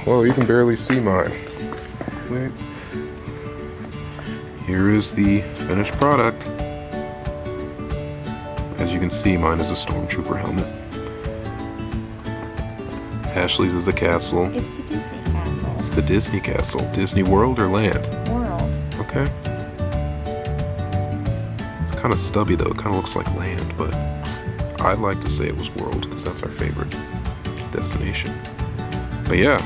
Whoa, you can barely see mine. Wait. Here is the finished product. As you can see, mine is a Stormtrooper helmet. Ashley's is a castle. It's the Disney castle. It's the Disney castle. Disney World or Land? World. Okay. It's kind of stubby though. It kind of looks like Land, but I'd like to say it was World because that's our favorite destination. But yeah.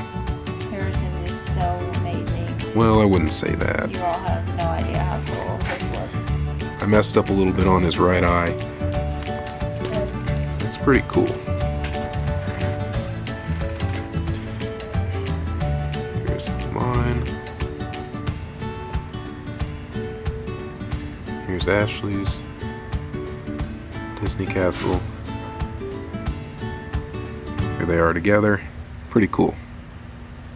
Harrison is so amazing. Well, I wouldn't say that. You all have no idea how cool this looks. I messed up a little bit on his right eye. It's pretty cool. Here's mine. Here's Ashley's. Disney Castle. Here they are together. Pretty cool.